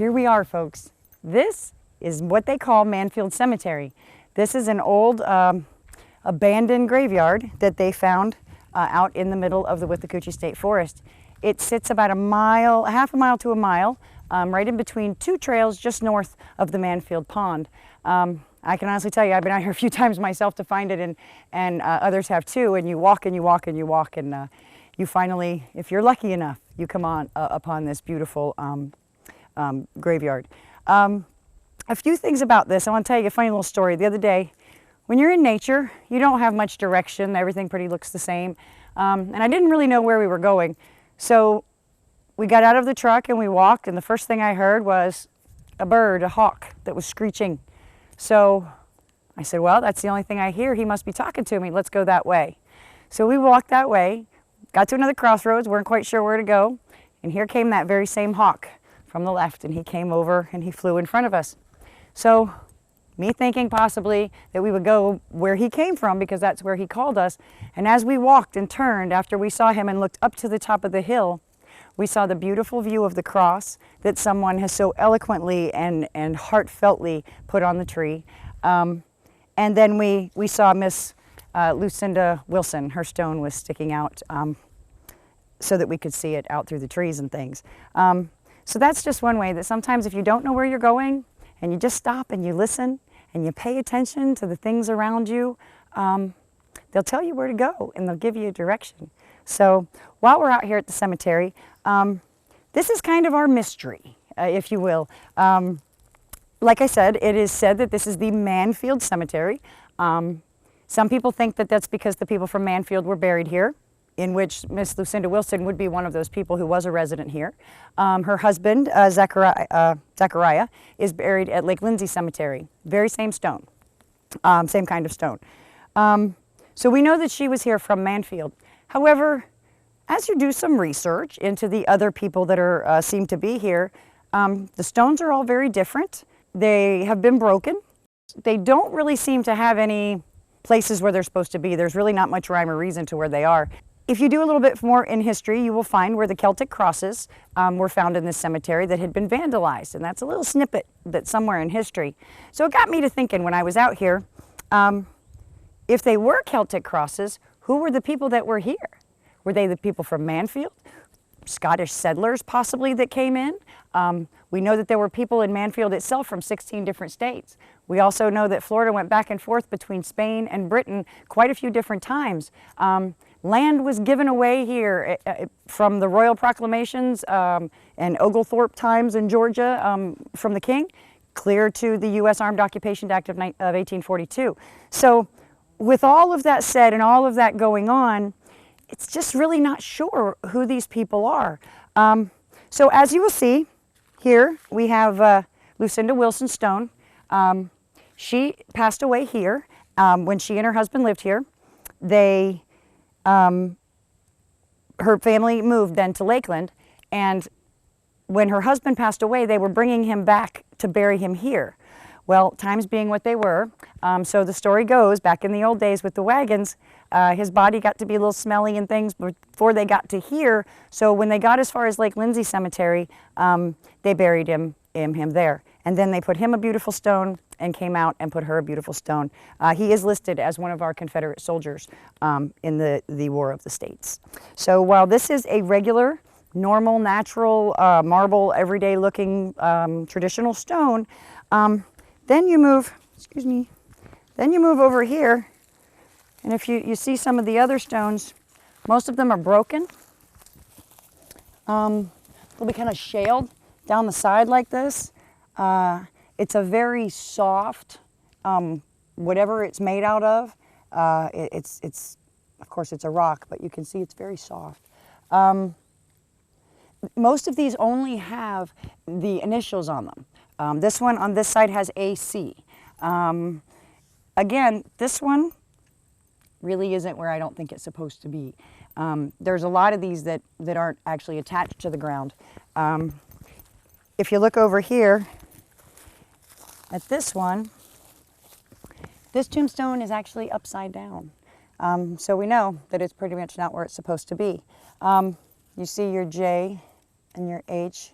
Here we are, folks. This is what they call Manfield Cemetery. This is an old abandoned graveyard that they found out in the middle of the Withlacoochee State Forest. It sits about a mile, half a mile to a mile, right in between two trails just north of the Manfield Pond. I can honestly tell you, I've been out here a few times myself to find it, and others have too, and you walk and you walk and you walk, and you finally, if you're lucky enough, you come on upon this beautiful graveyard. A few things about this. I want to tell you a funny little story. The other day, when you're in nature, you don't have much direction. Everything pretty looks the same. And I didn't really know where we were going. So we got out of the truck and we walked, and the first thing I heard was a bird, a hawk, that was screeching. So I said, well, that's the only thing I hear. He must be talking to me. Let's go that way. So we walked that way, got to another crossroads, weren't quite sure where to go, and here came that very same hawk from the left, and he came over and he flew in front of us. So me thinking possibly that we would go where he came from because that's where he called us, and as we walked and turned after we saw him and looked up to the top of the hill, we saw the beautiful view of the cross that someone has so eloquently and heartfeltly put on the tree. And then we saw Miss Lucinda Wilson. Her stone was sticking out so that we could see it out through the trees and things. So that's just one way that sometimes if you don't know where you're going and you just stop and you listen and you pay attention to the things around you, they'll tell you where to go and they'll give you a direction. So while we're out here at the cemetery, this is kind of our mystery, if you will. Like I said, it is said that this is the Manfield Cemetery. Some people think that that's because the people from Manfield were buried here, in which Miss Lucinda Wilson would be one of those people who was a resident here. Her husband, Zechariah, is buried at Lake Lindsay Cemetery. Very same stone, same kind of stone. So we know that she was here from Manfield. However, as you do some research into the other people that are seem to be here, the stones are all very different. They have been broken. They don't really seem to have any places where they're supposed to be. There's really not much rhyme or reason to where they are. If you do a little bit more in history, you will find where the Celtic crosses were found in this cemetery that had been vandalized, and that's a little snippet that's somewhere in history. So it got me to thinking when I was out here, if they were Celtic crosses, who were the people that were here? Were they the people from Manfield? Scottish settlers possibly that came in? We know that there were people in Manfield itself from 16 different states. We also know that Florida went back and forth between Spain and Britain quite a few different times. Land was given away here from the royal proclamations and Oglethorpe times in Georgia from the king, clear to the U.S. Armed Occupation Act of 1842. So with all of that said and all of that going on, it's just really not sure who these people are. So as you will see, here we have Lucinda Wilson Stone. She passed away here when she and her husband lived here. Her family moved then to Lakeland, and when her husband passed away, they were bringing him back to bury him here. Well, times being what they were, so the story goes, back in the old days with the wagons, his body got to be a little smelly and things before they got to here. So when they got as far as Lake Lindsay Cemetery, they buried him there. And then they put him a beautiful stone and came out and put her a beautiful stone. He is listed as one of our Confederate soldiers in the War of the States. So while this is a regular, normal, natural, marble, everyday looking traditional stone, then you move, then you move over here, and if you see some of the other stones, most of them are broken. They'll be kind of shaled down the side like this. It's a very soft, whatever it's made out of. It's of course it's a rock, but you can see it's very soft. Most of these only have the initials on them. This one on this side has AC. Again, this one really isn't where I don't think it's supposed to be. There's a lot of these that aren't actually attached to the ground. If you look over here at this one, this tombstone is actually upside down. So we know that it's pretty much not where it's supposed to be. You see your J and your H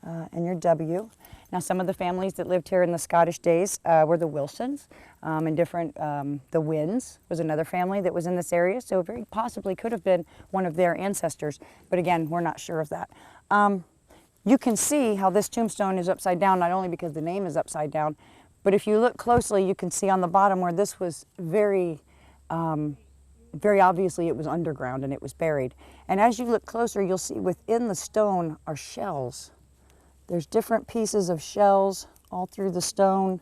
and your W. Now, some of the families that lived here in the Scottish days were the Wilsons, and different, the Wynns was another family that was in this area, so it very possibly could have been one of their ancestors, but again, we're not sure of that. You can see how this tombstone is upside down, not only because the name is upside down, but if you look closely, you can see on the bottom where this was very obviously it was underground and it was buried. And as you look closer, you'll see within the stone are shells. There's different pieces of shells all through the stone,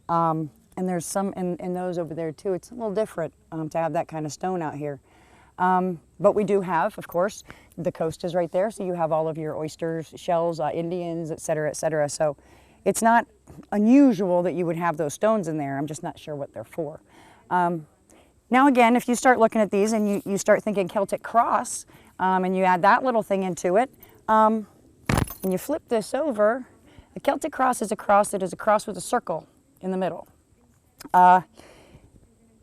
and there's some in those over there too. It's a little different to have that kind of stone out here. But we do have, of course, the coast is right there, so you have all of your oysters, shells, Indians, et cetera, et cetera. So it's not unusual that you would have those stones in there. I'm just not sure what they're for. Now again, if you start looking at these and you start thinking Celtic cross, and you add that little thing into it, and you flip this over, a Celtic cross is a cross that is a cross with a circle in the middle.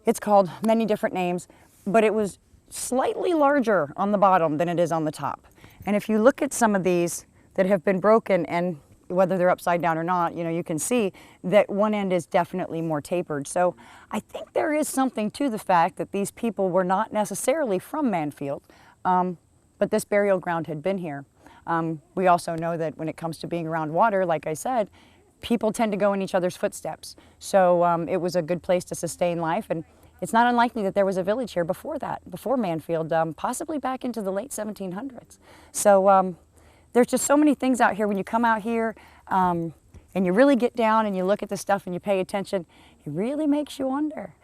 It's called many different names, but it was slightly larger on the bottom than it is on the top. And if you look at some of these that have been broken, and whether they're upside down or not, you know, you can see that one end is definitely more tapered. So I think there is something to the fact that these people were not necessarily from Manfield, but this burial ground had been here. We also know that when it comes to being around water, like I said, people tend to go in each other's footsteps. So it was a good place to sustain life, and it's not unlikely that there was a village here before that, before Manfield, possibly back into the late 1700s. So there's just so many things out here. When you come out here and you really get down and you look at the stuff and you pay attention, it really makes you wonder.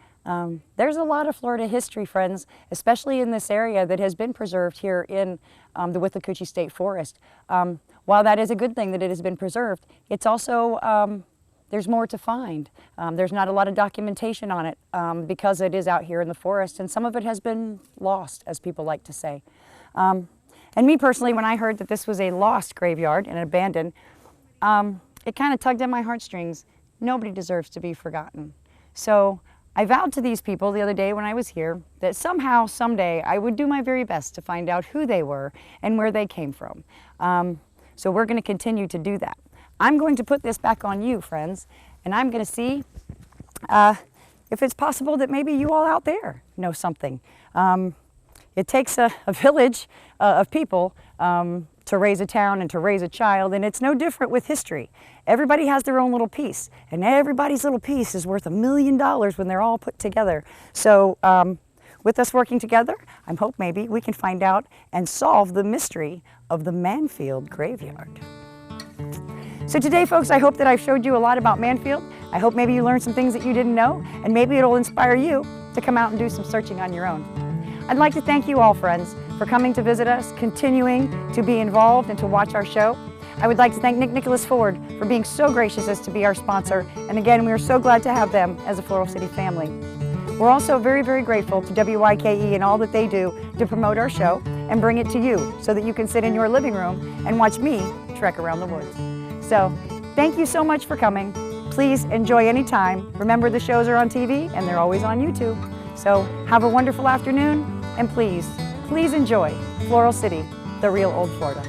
There's a lot of Florida history, friends, especially in this area that has been preserved here in the Withlacoochee State Forest. While that is a good thing that it has been preserved, it's also, there's more to find. There's not a lot of documentation on it because it is out here in the forest, and some of it has been lost, as people like to say. And me personally, when I heard that this was a lost graveyard and abandoned, it kind of tugged at my heartstrings. Nobody deserves to be forgotten. So I vowed to these people the other day when I was here that somehow, someday, I would do my very best to find out who they were and where they came from. So we're going to continue to do that. I'm going to put this back on you, friends, and I'm going to see if it's possible that maybe you all out there know something. It takes a village of people to raise a town and to raise a child, and it's no different with history. Everybody has their own little piece, and everybody's little piece is worth $1 million when they're all put together. So with us working together, I hope maybe we can find out and solve the mystery of the Manfield graveyard. So today, folks, I hope that I've showed you a lot about Manfield. I hope maybe you learned some things that you didn't know, and maybe it'll inspire you to come out and do some searching on your own. I'd like to thank you all, friends, for coming to visit us, continuing to be involved and to watch our show. I would like to thank Nicholas Ford for being so gracious as to be our sponsor, and again, we are so glad to have them as a Floral City family. We're also very, very grateful to WYKE and all that they do to promote our show and bring it to you so that you can sit in your living room and watch me trek around the woods. So, thank you so much for coming. Please enjoy any time. Remember, the shows are on TV and they're always on YouTube. So, have a wonderful afternoon, and please, please enjoy Floral City, the real old Florida.